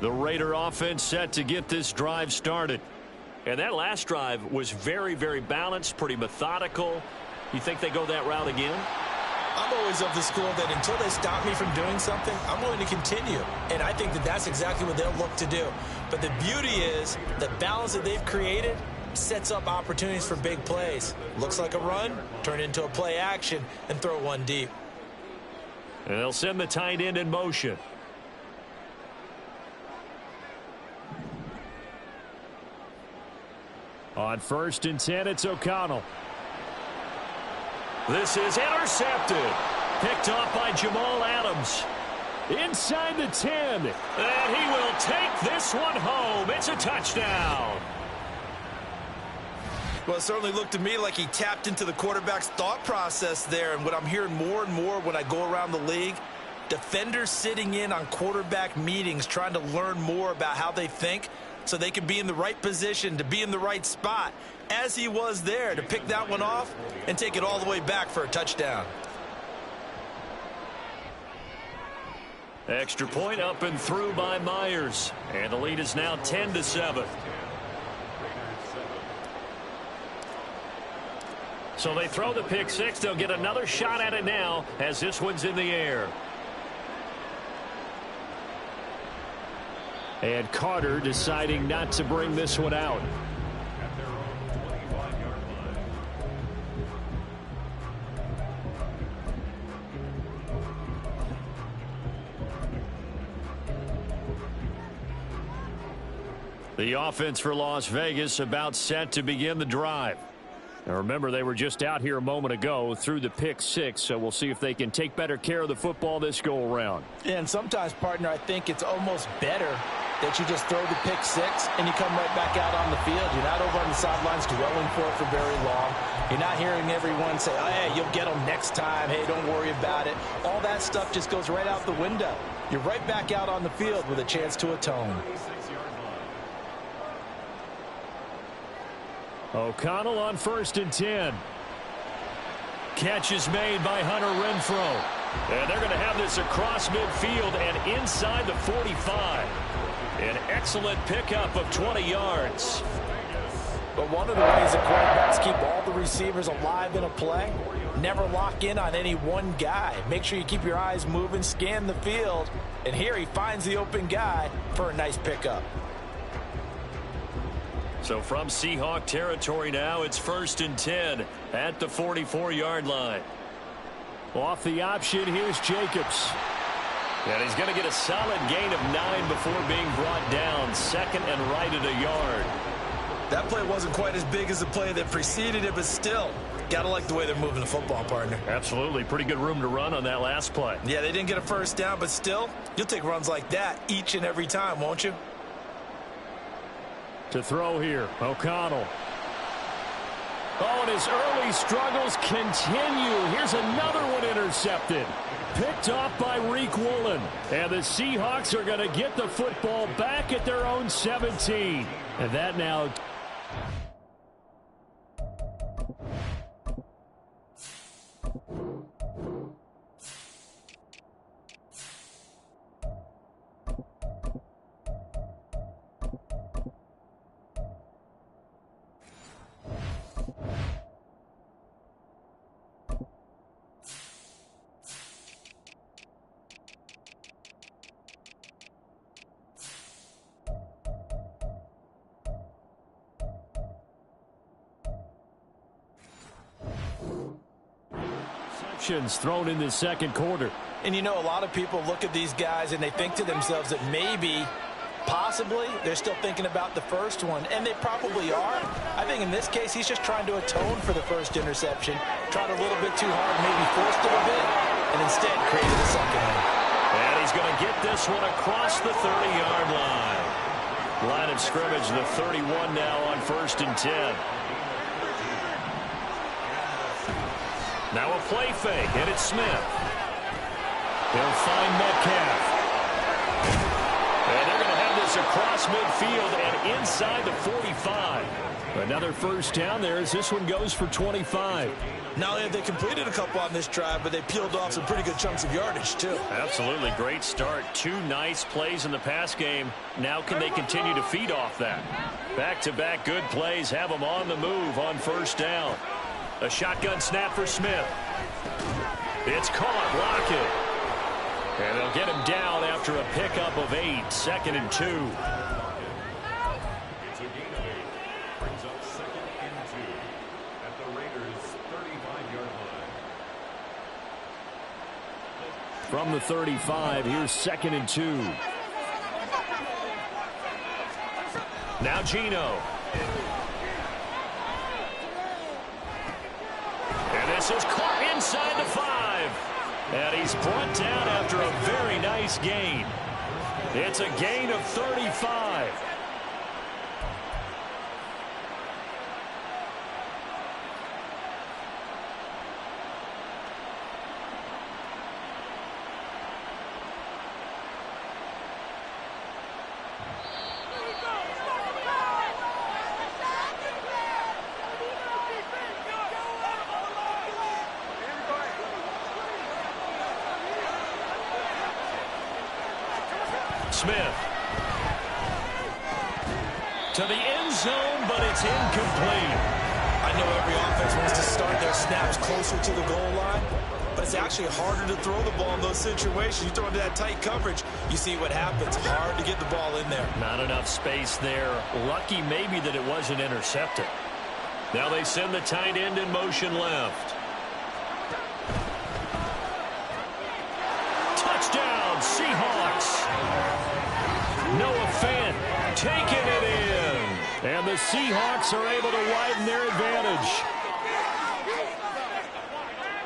The Raider offense set to get this drive started. And that last drive was very, very balanced, pretty methodical. You think they go that route again? I'm always of the school that until they stop me from doing something, I'm going to continue. And I think that that's exactly what they'll look to do. But the beauty is the balance that they've created sets up opportunities for big plays. Looks like a run, turn into a play action, and throw one deep. And they'll send the tight end in motion. On 1st and 10, it's O'Connell. This is intercepted. Picked off by Jamal Adams. Inside the 10. And he will take this one home. It's a touchdown. Well, it certainly looked to me like he tapped into the quarterback's thought process there. And what I'm hearing more and more when I go around the league, defenders sitting in on quarterback meetings trying to learn more about how they think so they can be in the right position to be in the right spot, as he was there to pick that one off and take it all the way back for a touchdown. Extra point up and through by Myers. And the lead is now 10-7. So they throw the pick six. They'll get another shot at it now as this one's in the air. And Carter deciding not to bring this one out. The offense for Las Vegas about set to begin the drive. Now remember, they were just out here a moment ago through the pick six, so we'll see if they can take better care of the football this go around. And sometimes, partner, I think it's almost better that you just throw the pick six and you come right back out on the field. You're not over on the sidelines dwelling for it for very long. You're not hearing everyone say, oh, hey, you'll get them next time. Hey, don't worry about it. All that stuff just goes right out the window. You're right back out on the field with a chance to atone. O'Connell on 1st and 10. Catch is made by Hunter Renfrow. And they're going to have this across midfield and inside the 45. An excellent pickup of 20 yards. But one of the ways that quarterbacks keep all the receivers alive in a play, never lock in on any one guy. Make sure you keep your eyes moving, scan the field. And here he finds the open guy for a nice pickup. So from Seahawk territory now, it's 1st and 10 at the 44-yard line. Off the option, here's Jacobs. And he's going to get a solid gain of 9 before being brought down. 2nd and right at a yard. That play wasn't quite as big as the play that preceded it, but still, got to like the way they're moving the football, partner. Absolutely. Pretty good room to run on that last play. Yeah, they didn't get a first down, but still, you'll take runs like that each and every time, won't you? To throw here, O'Connell. Oh, and his early struggles continue. Here's another one intercepted. Picked off by Reek Woolen. And the Seahawks are going to get the football back at their own 17. And that now... thrown in the second quarter. And you know, a lot of people look at these guys and they think to themselves that maybe, possibly, they're still thinking about the first one, and they probably are. I think in this case, he's just trying to atone for the first interception, tried a little bit too hard, maybe forced it a bit, and instead created a second one. And he's going to get this one across the 30-yard line. Line of scrimmage, the 31 now on 1st and 10. Now a play fake, and it's Smith. They'll find Metcalf. And they're going to have this across midfield and inside the 45. Another first down there as this one goes for 25. Not only have they completed a couple on this drive, but they peeled off some pretty good chunks of yardage, too. Absolutely great start. 2 nice plays in the pass game. Now can they continue to feed off that? Back-to-back good plays have them on the move on first down. A shotgun snap for Smith. It's caught. Lockett. And they'll get him down after a pickup of 8. 2nd and 2. From the 35, here's 2nd and 2. Now Geno. And this is caught inside the 5. And he's brought down after a very nice gain. It's a gain of 35. Smith to the end zone, but it's incomplete. I know every offense wants to start their snaps closer to the goal line, but it's actually harder to throw the ball in those situations. You throw into that tight coverage, you see what happens. Hard to get the ball in there. Not enough space there. Lucky maybe that it wasn't intercepted. Now they send the tight end in motion left. Touchdown, Seahawks. Noah Fant taking it in. And the Seahawks are able to widen their advantage.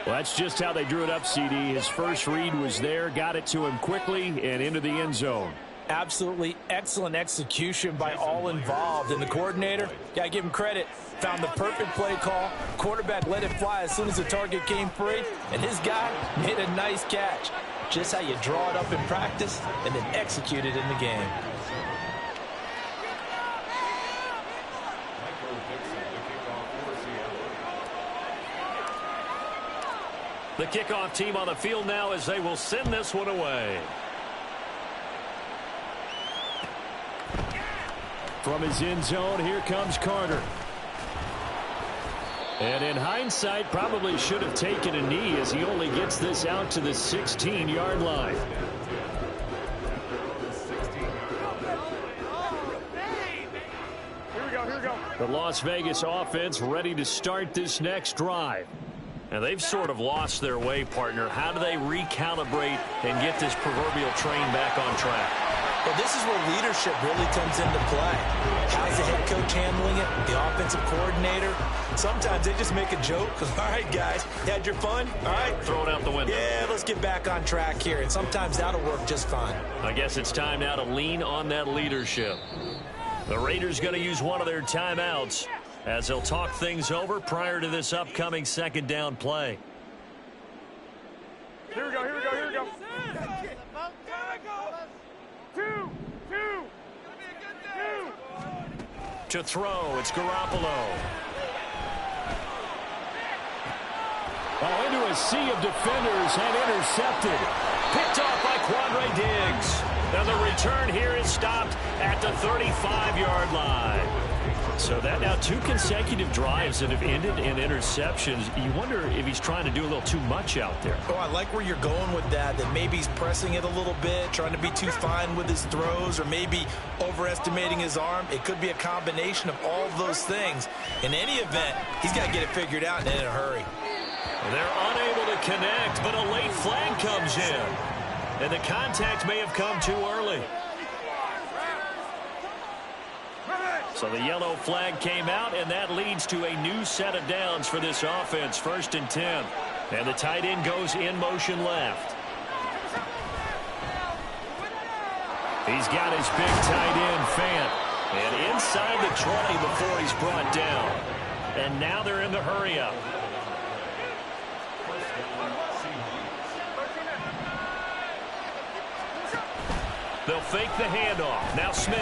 Well, that's just how they drew it up, CD. His first read was there, got it to him quickly and into the end zone. Absolutely excellent execution by all involved. And the coordinator, got to give him credit, found the perfect play call. Quarterback let it fly as soon as the target came free. And his guy made a nice catch. Just how you draw it up in practice and then execute it in the game. The kickoff team on the field now as they will send this one away. From his end zone, here comes Carter. And in hindsight, probably should have taken a knee as he only gets this out to the 16-yard line. Here we go. The Las Vegas offense ready to start this next drive. And they've sort of lost their way, partner. How do they recalibrate and get this proverbial train back on track? Well, this is where leadership really comes into play. How's the head coach handling it? The offensive coordinator? Sometimes they just make a joke. All right, guys, had your fun? All right. Throw it out the window. Yeah, let's get back on track here. And sometimes that'll work just fine. I guess it's time now to lean on that leadership. The Raiders going to use one of their timeouts as they'll talk things over prior to this upcoming second down play. Here we go. Two. To throw, it's Garoppolo. Into a sea of defenders and intercepted. Picked off by Quandre Diggs. And the return here is stopped at the 35-yard line. So that now 2 consecutive drives that have ended in interceptions. You wonder if he's trying to do a little too much out there. Oh, I like where you're going with that maybe he's pressing it a little bit, trying to be too fine with his throws, or maybe overestimating his arm. It could be a combination of all of those things. In any event, he's got to get it figured out and in a hurry. They're unable to connect, but a late flag comes in. And the contact may have come too early. So the yellow flag came out, and that leads to a new set of downs for this offense. 1st and 10. And the tight end goes in motion left. He's got his big tight end, Fant. And inside the 20 before he's brought down. And now they're in the hurry-up. They'll fake the handoff. Now Smith.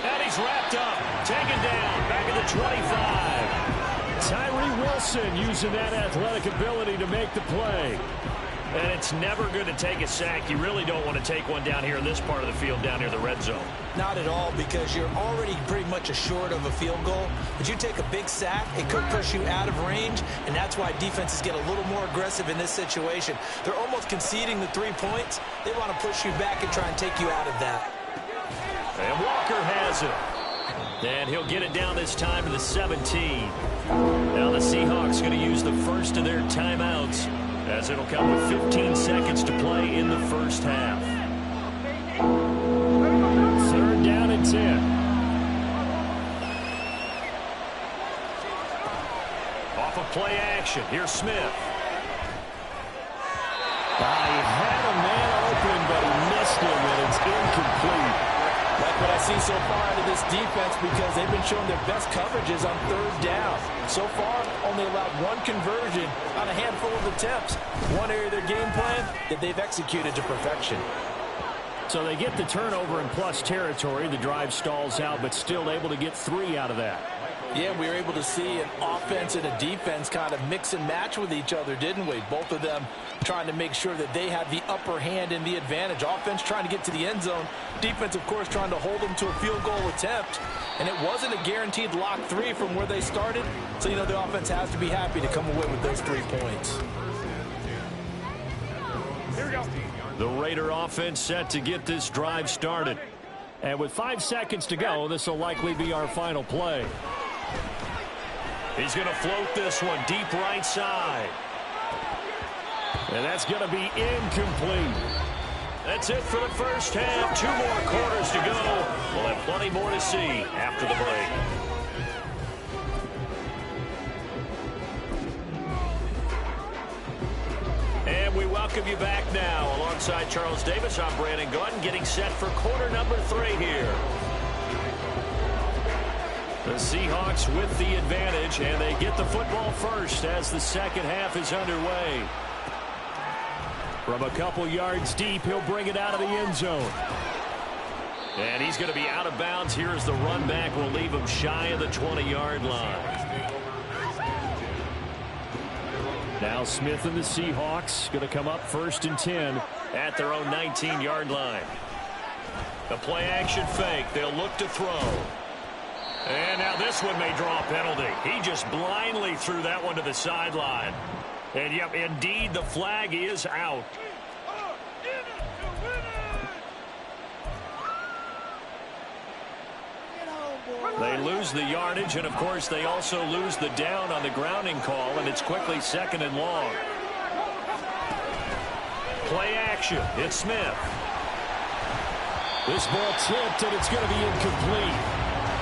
And he's wrapped up. Taken down, back at the 25. Tyree Wilson using that athletic ability to make the play. And it's never good to take a sack. You really don't want to take one down here in this part of the field, down near the red zone. Not at all, because you're already pretty much assured of a field goal. But you take a big sack, it could push you out of range, and that's why defenses get a little more aggressive in this situation. They're almost conceding the 3 points. They want to push you back and try and take you out of that. And Walker has it. And he'll get it down this time to the 17. Now the Seahawks going to use the first of their timeouts, as it'll come with 15 seconds to play in the first half. 3rd down and 10. Off of play action. Here's Smith. He had a man open, but he missed him, and it's incomplete. Like what I see so far out of this defense, because they've been showing their best coverages on 3rd down. So far, only allowed 1 conversion on a handful of attempts. One area of their game plan that they've executed to perfection. So they get the turnover in plus territory. The drive stalls out, but still able to get 3 out of that. Yeah, we were able to see an offense and a defense kind of mix and match with each other, didn't we? Both of them trying to make sure that they had the upper hand and the advantage. Offense trying to get to the end zone. Defense, of course, trying to hold them to a field goal attempt. And it wasn't a guaranteed lock 3 from where they started. So, you know, the offense has to be happy to come away with those 3 points. Here we go. The Raider offense set to get this drive started. And with 5 seconds to go, this will likely be our final play. He's going to float this one deep right side. And that's going to be incomplete. That's it for the first half. 2 more quarters to go. We'll have plenty more to see after the break. And we welcome you back now. Alongside Charles Davis, I'm Brandon Gunn, getting set for quarter number 3 here. The Seahawks with the advantage, and they get the football first as the second half is underway. From a couple yards deep, he'll bring it out of the end zone. And he's going to be out of bounds here as the run back will leave him shy of the 20-yard line. Now Smith and the Seahawks going to come up 1st and 10 at their own 19-yard line. The play action fake. They'll look to throw. And now this one may draw a penalty. He just blindly threw that one to the sideline. And, yep, indeed, the flag is out. They lose the yardage, and, of course, they also lose the down on the grounding call, and it's quickly 2nd and long. Play action. It's Smith. This ball tipped, and it's going to be incomplete.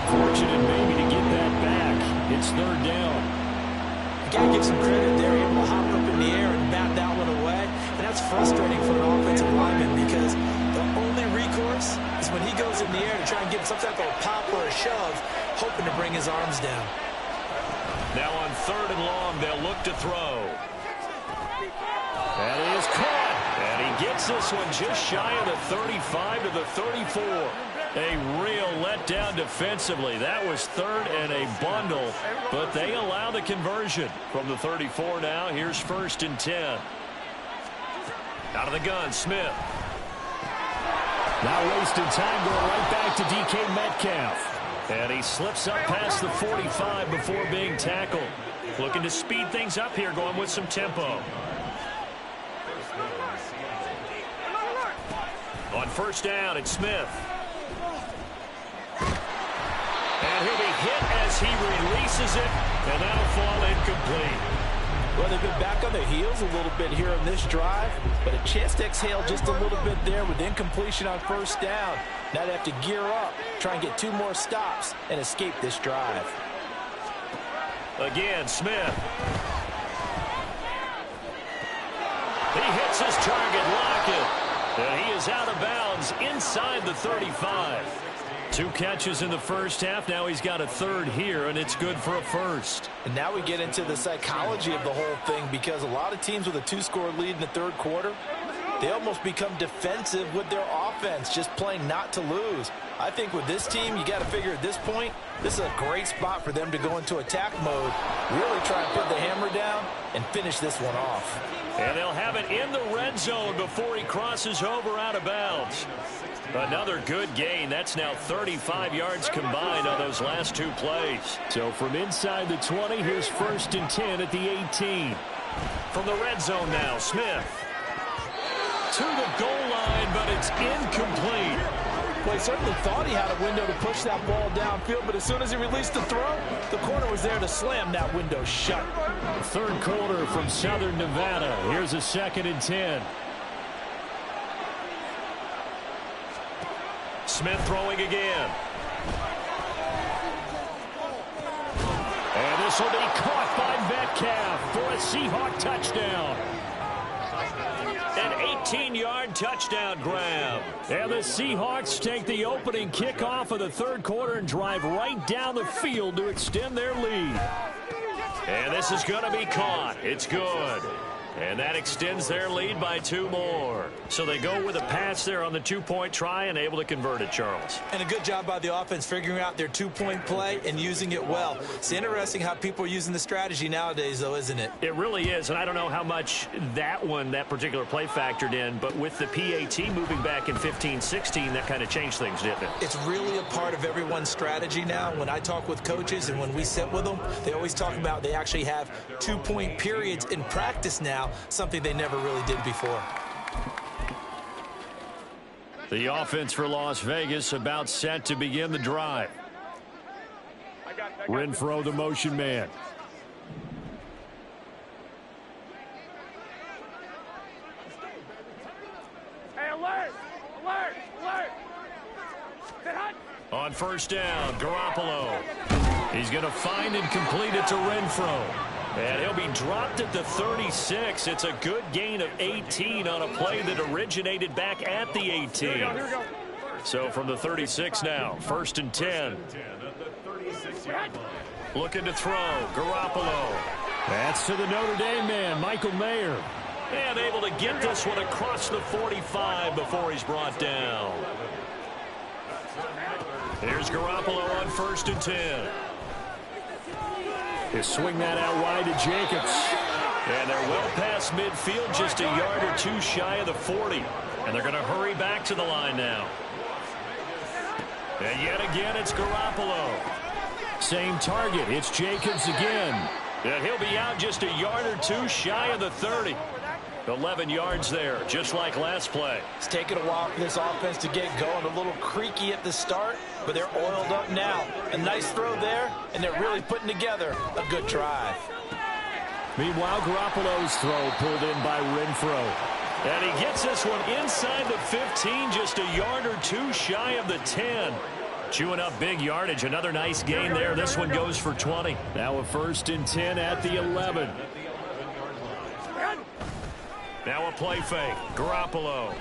Fortunate maybe to get that back. It's 3rd down. You got to give some credit there, able to hop up in the air and bat that one away. And that's frustrating for an offensive lineman, because the only recourse is when he goes in the air to try and get some type of a pop or a shove, hoping to bring his arms down. Now on 3rd and long, they'll look to throw. That is caught. And he gets this one just shy of the 35 to the 34. A real letdown defensively. That was 3rd and a bundle, but they allow the conversion. From the 34 now, here's 1st and 10. Out of the gun, Smith. Now wasting time, going right back to DK Metcalf. And he slips up past the 45 before being tackled. Looking to speed things up here, going with some tempo. On 1st down, it's Smith. And he'll be hit as he releases it, and that'll fall incomplete. Well, they've been back on their heels a little bit here in this drive, but a chance to exhale just a little bit there with incompletion on 1st down. Now they have to gear up, try and get 2 more stops, and escape this drive. Again, Smith. He hits his target, Lockett. And he is out of bounds inside the 35. 2 catches in the first half. Now he's got a 3rd here, and it's good for a 1st. And now we get into the psychology of the whole thing, because a lot of teams with a 2-score lead in the 3rd quarter, they almost become defensive with their offense, just playing not to lose. I think with this team, you got to figure at this point, this is a great spot for them to go into attack mode, really try and put the hammer down and finish this one off. And they'll have it in the red zone before he crosses over out of bounds. Another good gain. That's now 35 yards combined on those last two plays. So from inside the 20, here's 1st and 10 at the 18. From the red zone now, Smith. To the goal line, but it's incomplete. Well, he certainly thought he had a window to push that ball downfield, but as soon as he released the throw, the corner was there to slam that window shut. Third quarter from Southern Nevada. Here's a 2nd and 10. Smith throwing again. And this will be caught by Metcalf for a Seahawk touchdown. An 18-yard touchdown grab. And the Seahawks take the opening kickoff of the third quarter and drive right down the field to extend their lead. And this is going to be caught. It's good. And that extends their lead by 2 more. So they go with a pass there on the 2-point try and able to convert it, Charles. And a good job by the offense figuring out their 2-point play and using it well. It's interesting how people are using the strategy nowadays, though, isn't it? It really is, and I don't know how much that particular play factored in, but with the PAT moving back in 15-16, that kind of changed things, didn't it? It's really a part of everyone's strategy now. When I talk with coaches and when we sit with them, they always talk about they actually have 2-point periods in practice now, something they never really did before. The offense for Las Vegas about set to begin the drive. Renfro, the motion man. Hey, alert! Alert! Alert! Sit hot! On 1st down, Garoppolo. He's going to find and complete it to Renfro. And he'll be dropped at the 36. It's a good gain of 18 on a play that originated back at the 18. Here we go. So from the 36 now, 1st and 10. Looking to throw, Garoppolo. That's to the Notre Dame man, Michael Mayer. And able to get this one across the 45 before he's brought down. Here's Garoppolo on 1st and 10. They swing that out wide to Jacobs. And they're well past midfield, just a yard or 2 shy of the 40. And they're going to hurry back to the line now. And yet again, it's Garoppolo. Same target. It's Jacobs again. And he'll be out just a yard or 2 shy of the 30. 11 yards there, just like last play. It's taken a while for this offense to get going. A little creaky at the start, but they're oiled up now. A nice throw there, and they're really putting together a good drive. Meanwhile, Garoppolo's throw pulled in by Renfro. And he gets this one inside the 15, just a yard or 2 shy of the 10. Chewing up big yardage. Another nice gain there. This one goes for 20. Now a 1st and 10 at the 11. Now a play fake. Garoppolo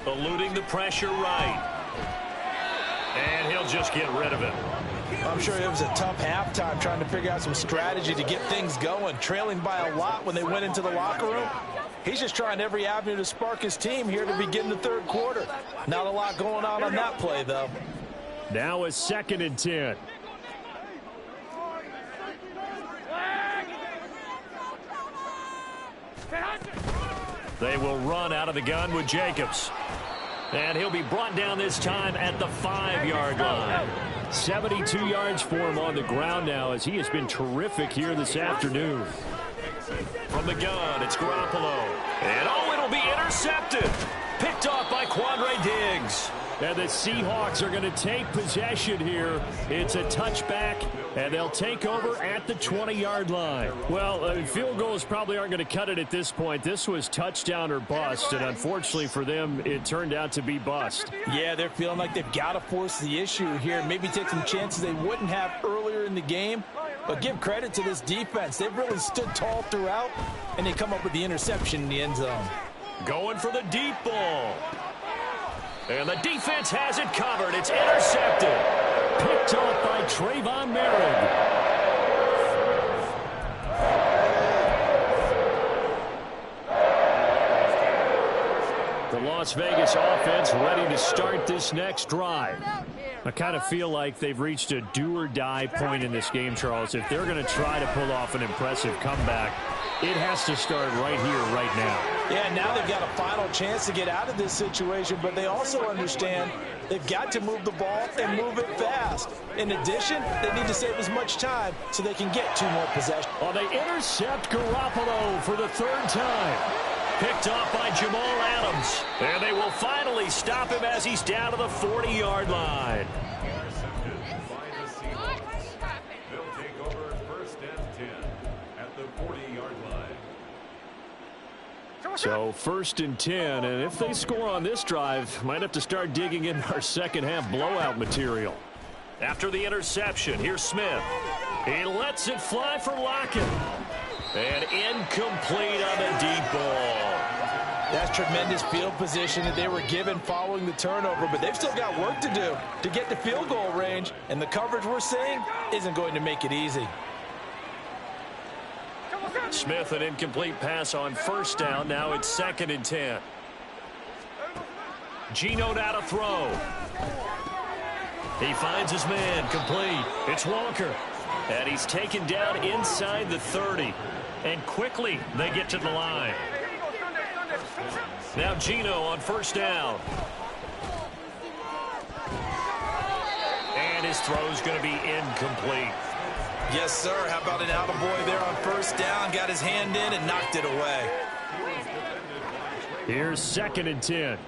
eluding the pressure right. And he'll just get rid of it. I'm sure it was a tough halftime trying to figure out some strategy to get things going. Trailing by a lot when they went into the locker room. He's just trying every avenue to spark his team here to begin the third quarter. Not a lot going on that play, though. Now a 2nd and 10. They will run out of the gun with Jacobs. And he'll be brought down this time at the 5-yard line. 72 yards for him on the ground now as he has been terrific here this afternoon. From the gun, it's Garoppolo. And it'll be intercepted. Picked off by Quandre Diggs. And the Seahawks are going to take possession here. It's a touchback, and they'll take over at the 20-yard line. Well, field goals probably aren't going to cut it at this point. This was touchdown or bust, and unfortunately for them, it turned out to be bust. Yeah, they're feeling like they've got to force the issue here. Maybe take some chances they wouldn't have earlier in the game. But give credit to this defense. They've really stood tall throughout, and they come up with the interception in the end zone. Going for the deep ball. And the defense has it covered. It's intercepted. Picked off by Trayvon Merritt. The Las Vegas offense ready to start this next drive. I kind of feel like they've reached a do-or-die point in this game, Charles. If they're going to try to pull off an impressive comeback, it has to start right here, right now. Yeah, now they've got a final chance to get out of this situation, but they also understand they've got to move the ball and move it fast. In addition, they need to save as much time so they can get 2 more possessions. Well, they intercept Garoppolo for the 3rd time. Picked off by Jamal Adams. And they will finally stop him as he's down to the 40-yard line. They'll take over 1st and 10 at the 40-yard line. So 1st and 10, and if they score on this drive, might have to start digging in our second-half blowout material. After the interception, here's Smith. He lets it fly for Lockett. And incomplete on the deep ball. That's tremendous field position that they were given following the turnover, but they've still got work to do to get to field goal range, and the coverage we're seeing isn't going to make it easy. Smith, an incomplete pass on 1st down. Now it's 2nd and 10. Geno now to throw. He finds his man, complete. It's Walker. And he's taken down inside the 30. And quickly they get to the line. Now Geno on 1st down. And his throw's going to be incomplete. Yes, sir. How about an attaboy there on 1st down? Got his hand in and knocked it away. Here's 2nd and 10.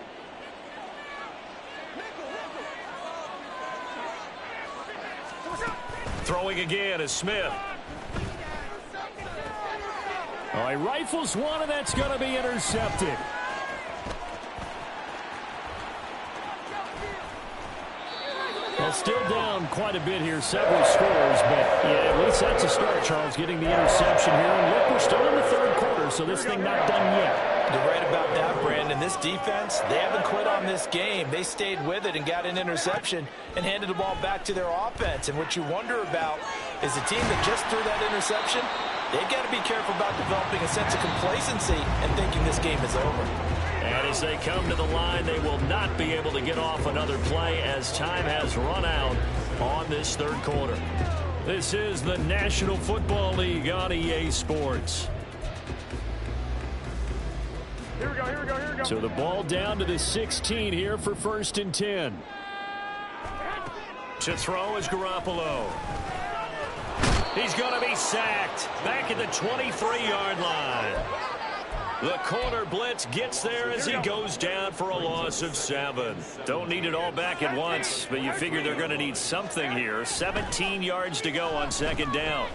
Throwing again is Smith. Oh, he rifles one, and that's going to be intercepted. Well, still down quite a bit here, several scores, but yeah, at least that's a start, Charles, getting the interception here. And look, we're still in the 3rd quarter, so this thing not done yet. You're right about that, Brandon. This defense, they haven't quit on this game. They stayed with it and got an interception and handed the ball back to their offense. And what you wonder about is the team that just threw that interception, they've got to be careful about developing a sense of complacency and thinking this game is over. And as they come to the line, they will not be able to get off another play as time has run out on this 3rd quarter. This is the National Football League on EA Sports. Here we go, here we go, here we go. So the ball down to the 16 here for 1st and 10. To throw is Garoppolo. He's going to be sacked back at the 23-yard line. The corner blitz gets there as he goes down for a loss of 7. Don't need it all back at once, but you figure they're going to need something here. 17 yards to go on 2nd down.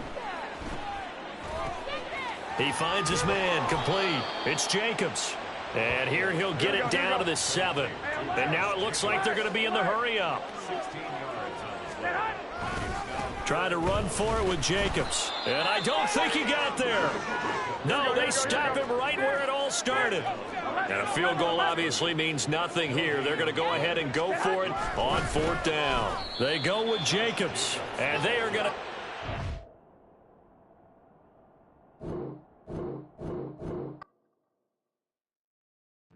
He finds his man, complete. It's Jacobs. And here he'll get it down to the 7. And now it looks like they're going to be in the hurry-up. Trying to run for it with Jacobs. And I don't think he got there. No, they stop him right where it all started. And a field goal obviously means nothing here. They're going to go ahead and go for it on 4th down. They go with Jacobs. And they are going to...